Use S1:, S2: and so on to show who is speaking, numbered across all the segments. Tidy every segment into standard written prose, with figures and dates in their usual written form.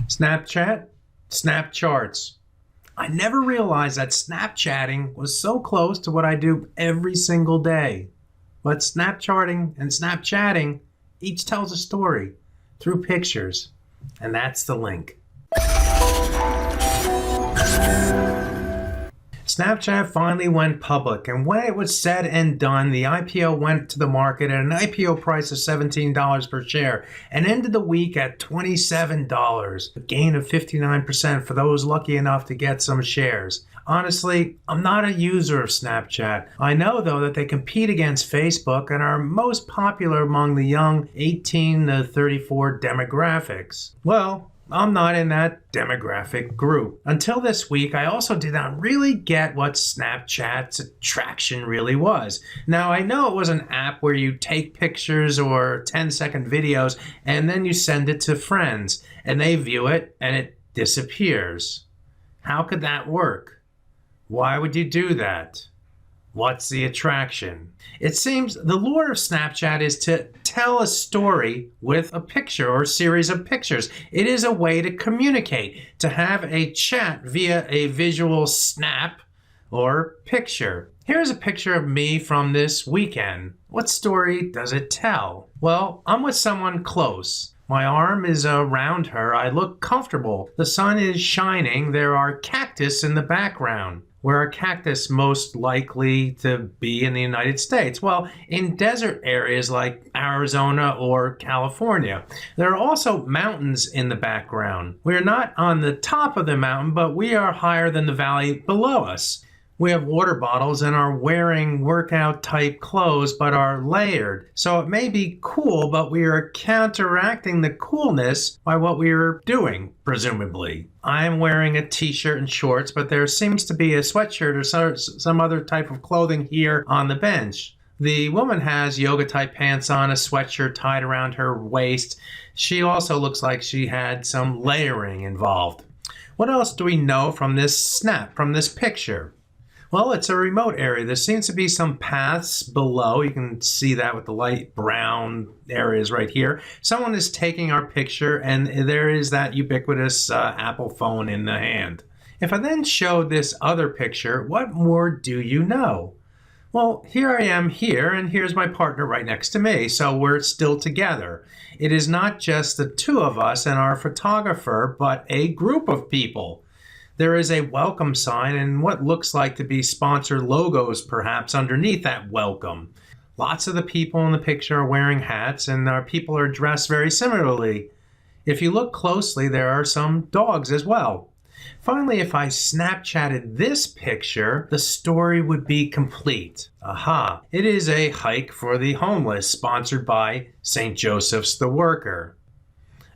S1: Snapchat, Snapcharts. I never realized that Snapchatting was so close to what I do every single day. But Snapcharting and Snapchatting each tells a story through pictures, and that's the link. Snapchat finally went public, and when it was said and done, the IPO went to the market at an IPO price of $17 per share and ended the week at $27, a gain of 59% for those lucky enough to get some shares. Honestly, I'm not a user of Snapchat. I know, though, that they compete against Facebook and are most popular among the young 18 to 34 demographics. Well, I'm not in that demographic group. Until this week, I also did not really get what Snapchat's attraction really was. Now, I know it was an app where you take pictures or 10-second videos and then you send it to friends and they view it and it disappears. How could that work? Why would you do that? What's the attraction? It seems the lure of Snapchat is to tell a story with a picture or a series of pictures. It is a way to communicate, to have a chat via a visual snap or picture. Here's a picture of me from this weekend. What story does it tell? Well, I'm with someone close. My arm is around her. I look comfortable. The sun is shining. There are cactus in the background. Where are cactus most likely to be in the United States? Well, in desert areas like Arizona or California. There are also mountains in the background. We are not on the top of the mountain, but we are higher than the valley below us. We have water bottles and are wearing workout type clothes but are layered. So it may be cool, but we are counteracting the coolness by what we are doing, presumably. I am wearing a t-shirt and shorts, but there seems to be a sweatshirt or some other type of clothing here on the bench. The woman has yoga type pants on, a sweatshirt tied around her waist. She also looks like she had some layering involved. What else do we know from this snap, from this picture? Well, it's a remote area. There seems to be some paths below. You can see that with the light brown areas right here. Someone is taking our picture, and there is that ubiquitous Apple phone in the hand. If I then showed this other picture, what more do you know? Well, here I am here, and here's my partner right next to me, so we're still together. It is not just the two of us and our photographer, but a group of people. There is a welcome sign and what looks like to be sponsor logos perhaps underneath that welcome. Lots of the people in the picture are wearing hats and our people are dressed very similarly. If you look closely, there are some dogs as well. Finally, if I Snapchatted this picture, the story would be complete. Aha! It is a hike for the homeless sponsored by St. Joseph's the Worker.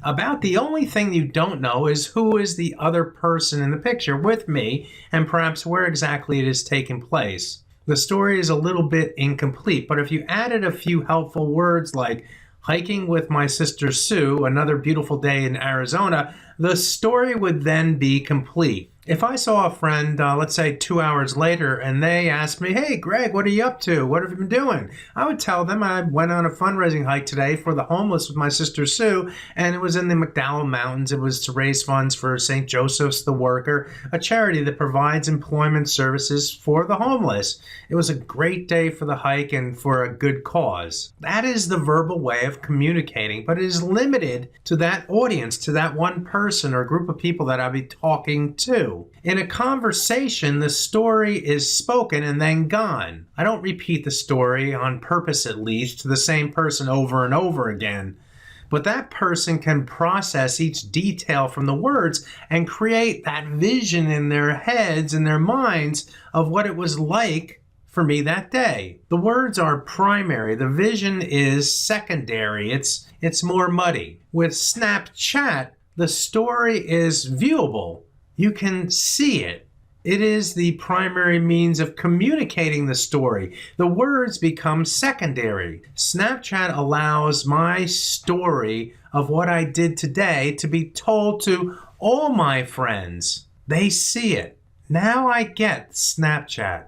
S1: About the only thing you don't know is who is the other person in the picture with me and perhaps where exactly it is taking place. The story is a little bit incomplete, but if you added a few helpful words like hiking with my sister Sue, another beautiful day in Arizona, the story would then be complete. If I saw a friend, let's say 2 hours later, and they asked me, "Hey, Greg, what are you up to? What have you been doing?" I would tell them I went on a fundraising hike today for the homeless with my sister Sue, and it was in the McDowell Mountains. It was to raise funds for St. Joseph's the Worker, a charity that provides employment services for the homeless. It was a great day for the hike and for a good cause. That is the verbal way of communicating, but it is limited to that audience, to that one person or group of people that I'll be talking to. In a conversation, the story is spoken and then gone. I don't repeat the story, on purpose at least, to the same person over and over again. But that person can process each detail from the words and create that vision in their heads and their minds of what it was like for me that day. The words are primary. The vision is secondary. It's more muddy. With Snapchat, the story is viewable. You can see it. It is the primary means of communicating the story. The words become secondary. Snapchat allows my story of what I did today to be told to all my friends. They see it. Now I get Snapchat.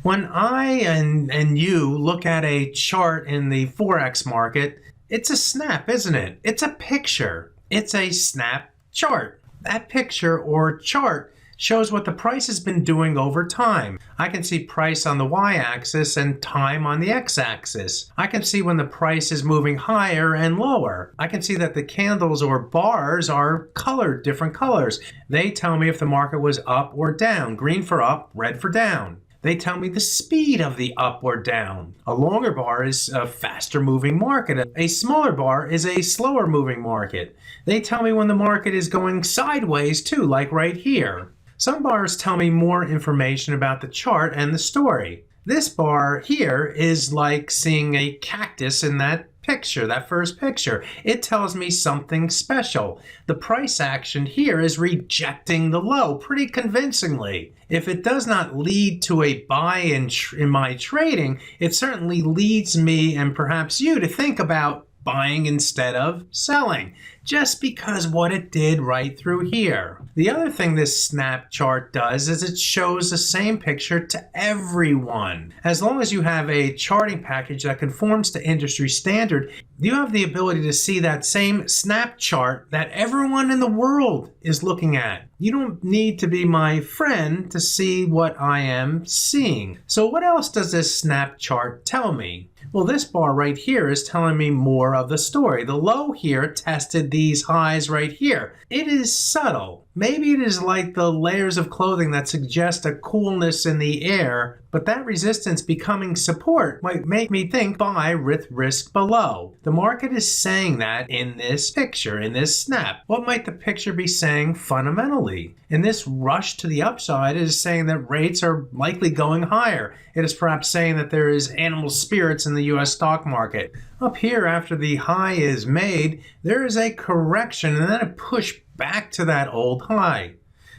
S1: When I and you look at a chart in the Forex market, it's a snap, isn't it? It's a picture. It's a snap chart. That picture or chart shows what the price has been doing over time. I can see price on the y-axis and time on the x-axis. I can see when the price is moving higher and lower. I can see that the candles or bars are colored different colors. They tell me if the market was up or down. Green for up, red for down. They tell me the speed of the up or down. A longer bar is a faster moving market. A smaller bar is a slower moving market. They tell me when the market is going sideways too, like right here. Some bars tell me more information about the chart and the story. This bar here is like seeing a cactus in that picture, that first picture. It tells me something special. The price action here is rejecting the low pretty convincingly. If it does not lead to a buy in my trading, it certainly leads me and perhaps you to think about buying instead of selling, just because what it did right through here. The other thing this snap chart does is it shows the same picture to everyone. As long as you have a charting package that conforms to industry standard, you have the ability to see that same snap chart that everyone in the world is looking at. You don't need to be my friend to see what I am seeing. So what else does this snap chart tell me? Well, this bar right here is telling me more of the story. The low here tested these highs right here. It is subtle. Maybe it is like the layers of clothing that suggest a coolness in the air, but that resistance becoming support might make me think buy with risk below. The market is saying that in this picture, in this snap. What might the picture be saying fundamentally? In this rush to the upside, it is saying that rates are likely going higher. It is perhaps saying that there is animal spirits in the US stock market. Up here, after the high is made, there is a correction and then a push back to that old high.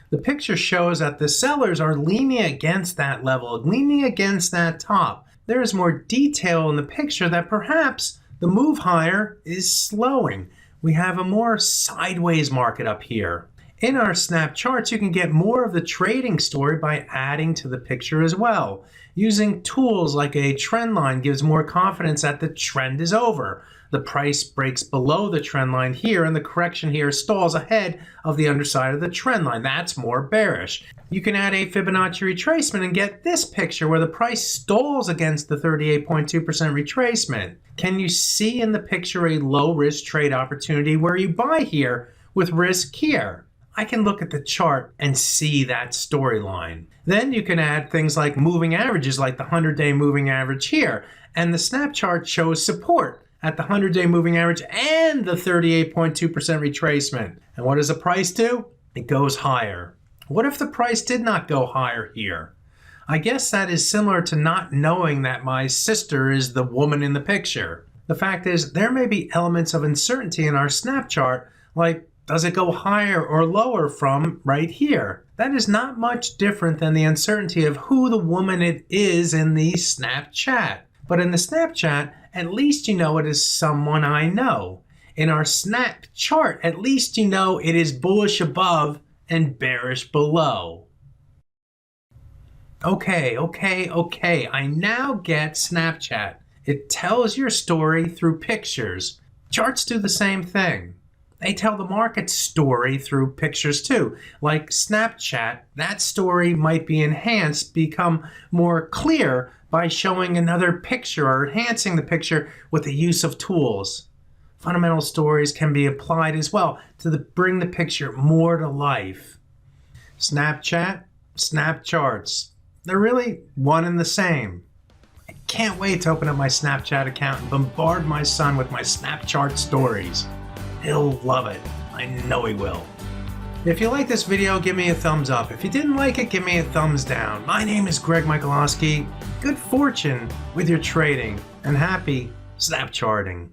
S1: The picture shows that the sellers are leaning against that level, leaning against that top. There is more detail in the picture that perhaps the move higher is slowing. We have a more sideways market up here. In our snap charts, you can get more of the trading story by adding to the picture as well. Using tools like a trend line gives more confidence that the trend is over. The price breaks below the trend line here, and the correction here stalls ahead of the underside of the trend line. That's more bearish. You can add a Fibonacci retracement and get this picture where the price stalls against the 38.2% retracement. Can you see in the picture a low-risk trade opportunity where you buy here with risk here? I can look at the chart and see that storyline. Then you can add things like moving averages, like the 100-day moving average here. And the snap chart shows support at the 100-day moving average and the 38.2% retracement. And what does the price do? It goes higher. What if the price did not go higher here? I guess that is similar to not knowing that my sister is the woman in the picture. The fact is, there may be elements of uncertainty in our snap chart, like does it go higher or lower from right here? That is not much different than the uncertainty of who the woman it is in the Snapchat. But in the Snapchat, at least you know it is someone I know. In our snap chart, at least you know it is bullish above and bearish below. Okay, I now get Snapchat. It tells your story through pictures. Charts do the same thing. They tell the market story through pictures too. Like Snapchat, that story might be enhanced, become more clear by showing another picture or enhancing the picture with the use of tools. Fundamental stories can be applied as well to bring the picture more to life. Snapchat, snap charts. They're really one and the same. I can't wait to open up my Snapchat account and bombard my son with my Snapchat stories. He'll love it. I know he will. If you like this video, give me a thumbs up. If you didn't like it, give me a thumbs down. My name is Greg Michalowski. Good fortune with your trading and happy Snapcharting.